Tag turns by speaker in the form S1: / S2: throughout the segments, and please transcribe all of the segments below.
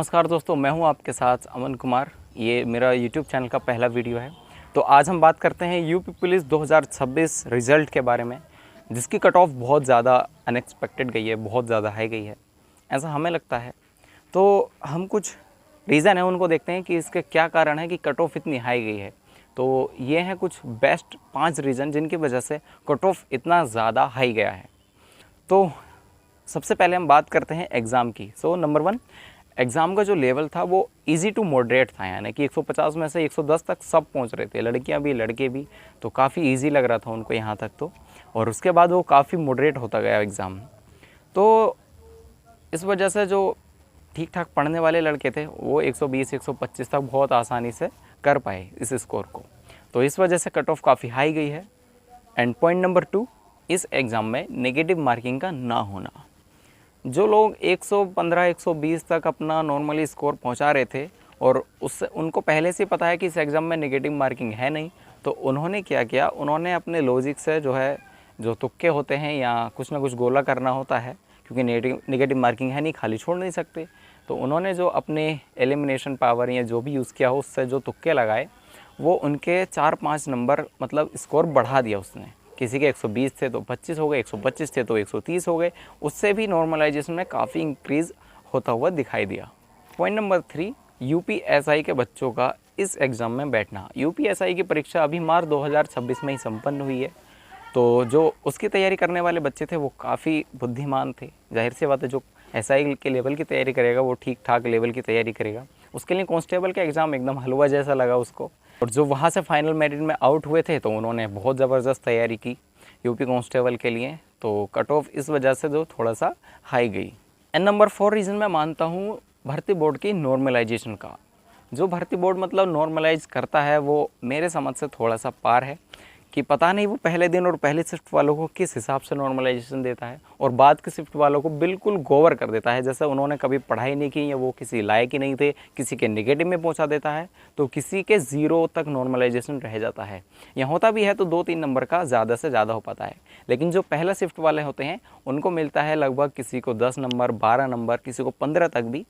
S1: नमस्कार दोस्तों, मैं हूं आपके साथ अमन कुमार। ये मेरा YouTube चैनल का पहला वीडियो है। तो आज हम बात करते हैं यूपी पुलिस 2026 रिज़ल्ट के बारे में, जिसकी कट ऑफ बहुत ज़्यादा अनएक्सपेक्टेड गई है, बहुत ज़्यादा हाई गई है, ऐसा हमें लगता है। तो हम कुछ रीज़न है उनको देखते हैं कि इसके क्या कारण है कि कट ऑफ इतनी हाई गई है। तो ये हैं कुछ बेस्ट 5 रीज़न जिनकी वजह से कट ऑफ इतना ज़्यादा हाई गया है। तो सबसे पहले हम बात करते हैं एग्ज़ाम की। नंबर 1, एग्ज़ाम का जो लेवल था वो इजी टू मॉडरेट था, यानी कि 150 में से 110 तक सब पहुंच रहे थे, लड़कियां भी लड़के भी। तो काफ़ी इजी लग रहा था उनको यहाँ तक तो, और उसके बाद वो काफ़ी मॉडरेट होता गया एग्ज़ाम। तो इस वजह से जो ठीक ठाक पढ़ने वाले लड़के थे वो 120-125 तक बहुत आसानी से कर पाए इस स्कोर को। तो इस वजह से कट ऑफ काफ़ी हाई गई है। एंड पॉइंट नंबर 2, इस एग्ज़ाम में नेगेटिव मार्किंग का ना होना। जो लोग 115-120 तक अपना नॉर्मली स्कोर पहुंचा रहे थे और उससे उनको पहले से पता है कि इस एग्ज़ाम में नेगेटिव मार्किंग है नहीं, तो उन्होंने क्या किया, उन्होंने अपने लॉजिक से जो तुक्के होते हैं या कुछ ना कुछ गोला करना होता है, क्योंकि नेगेटिव मार्किंग है नहीं, खाली छोड़ नहीं सकते। तो उन्होंने जो अपने एलिमिनेशन पावर या जो भी यूज़ किया हो, उससे जो तुक्के लगाए वो उनके 4-5 नंबर मतलब स्कोर बढ़ा दिया उसने। किसी के 120 थे तो 25 हो गए, 125 थे तो 130 हो गए। उससे भी नॉर्मलाइजेशन में काफ़ी इंक्रीज़ होता हुआ दिखाई दिया। पॉइंट नंबर 3, यूपीएसआई के बच्चों का इस एग्ज़ाम में बैठना। यूपीएसआई की परीक्षा अभी मार्च 2026 में ही संपन्न हुई है। तो जो उसकी तैयारी करने वाले बच्चे थे वो काफ़ी बुद्धिमान थे। जाहिर सी बात है, जो एसआई के लेवल की तैयारी करेगा वो ठीक ठाक लेवल की तैयारी करेगा। उसके लिए कांस्टेबल का एग्ज़ाम एकदम हलवा जैसा लगा उसको। और जो वहाँ से फाइनल मेरिट में आउट हुए थे तो उन्होंने बहुत ज़बरदस्त तैयारी की यूपी कांस्टेबल के लिए। तो कट ऑफ इस वजह से जो थोड़ा सा हाई गई। एंड नंबर 4 रीज़न मैं मानता हूँ भर्ती बोर्ड की नॉर्मलाइजेशन का। जो भर्ती बोर्ड मतलब नॉर्मलाइज करता है वो मेरे समझ से थोड़ा सा पार है, कि पता नहीं वो पहले दिन और पहली शिफ्ट वालों को किस हिसाब से नॉर्मलाइजेशन देता है और बाद की शिफ्ट वालों को बिल्कुल गोवर कर देता है। जैसे उन्होंने कभी पढ़ाई नहीं की या वो किसी लायक ही नहीं थे, किसी के नेगेटिव में पहुंचा देता है, तो किसी के 0 तक नॉर्मलाइजेशन रह जाता है। यहाँ होता भी है तो 2-3 नंबर का ज़्यादा से ज़्यादा हो पाता है। लेकिन जो पहला शिफ्ट वाले होते हैं उनको मिलता है लगभग किसी को 10 नंबर, 12 नंबर, किसी को 15 तक भी।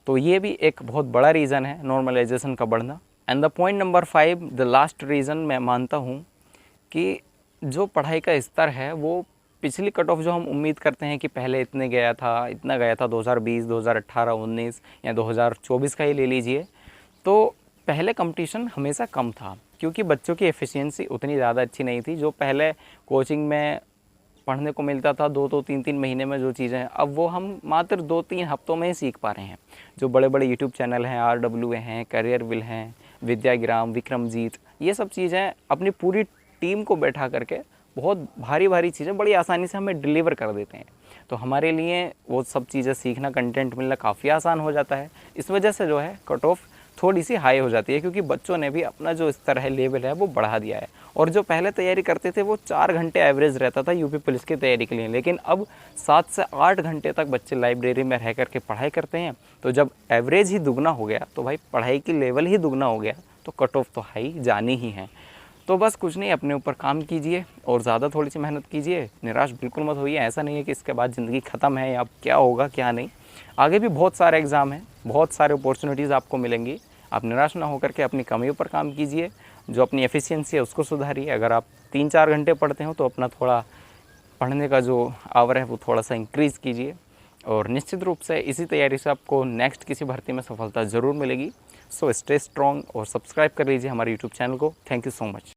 S1: तो ये भी एक बहुत बड़ा रीज़न है नॉर्मलाइजेशन का बढ़ना। And the point number 5, the last reason मैं मानता हूँ कि जो पढ़ाई का स्तर है वो पिछली कट ऑफ जो हम उम्मीद करते हैं कि पहले इतना गया था 2020, 2018, 19 या 2024 का ही ले लीजिए, तो पहले कंपटीशन हमेशा कम था क्योंकि बच्चों की एफिशिएंसी उतनी ज़्यादा अच्छी नहीं थी। जो पहले कोचिंग में पढ़ने को मिलता था 2-2, 3-3 महीने में जो चीज़ें, अब वो हम मात्र 2-3 हफ्तों में ही सीख पा रहे हैं। जो बड़े बड़े यूट्यूब चैनल हैं, RW हैं, करियर विल हैं, विद्याग्राम, विक्रमजीत, ये सब चीज़ें अपनी पूरी टीम को बैठा करके बहुत भारी भारी चीज़ें बड़ी आसानी से हमें डिलीवर कर देते हैं। तो हमारे लिए वो सब चीज़ें सीखना, कंटेंट मिलना काफ़ी आसान हो जाता है। इस वजह से जो है कट ऑफ थोड़ी सी हाई हो जाती है, क्योंकि बच्चों ने भी अपना जो स्तर है, लेवल है, वो बढ़ा दिया है। और जो पहले तैयारी करते थे वो 4 घंटे एवरेज रहता था यूपी पुलिस की तैयारी के लिए, लेकिन अब 7 से 8 घंटे तक बच्चे लाइब्रेरी में रह करके पढ़ाई करते हैं। तो जब एवरेज ही दुगना हो गया तो भाई पढ़ाई की लेवल ही दुगना हो गया, तो कट ऑफ तो हाई जानी ही है। तो बस कुछ नहीं, अपने ऊपर काम कीजिए और ज़्यादा थोड़ी सी मेहनत कीजिए, निराश बिल्कुल मत होइए। ऐसा नहीं है कि इसके बाद ज़िंदगी ख़त्म है या अब क्या होगा क्या नहीं। आगे भी बहुत सारे एग्ज़ाम हैं, बहुत सारे अपॉर्चुनिटीज़ आपको मिलेंगी। आप निराश ना होकर के अपनी कमियों पर काम कीजिए, जो अपनी एफिशिएंसी है उसको सुधारिए। अगर आप 3-4 घंटे पढ़ते हो तो अपना थोड़ा पढ़ने का जो आवर है वो थोड़ा सा इंक्रीज़ कीजिए, और निश्चित रूप से इसी तैयारी से आपको नेक्स्ट किसी भर्ती में सफलता ज़रूर मिलेगी। सो स्टे स्ट्रॉन्ग और सब्सक्राइब कर लीजिए हमारे यूट्यूब चैनल को। Thank you so much.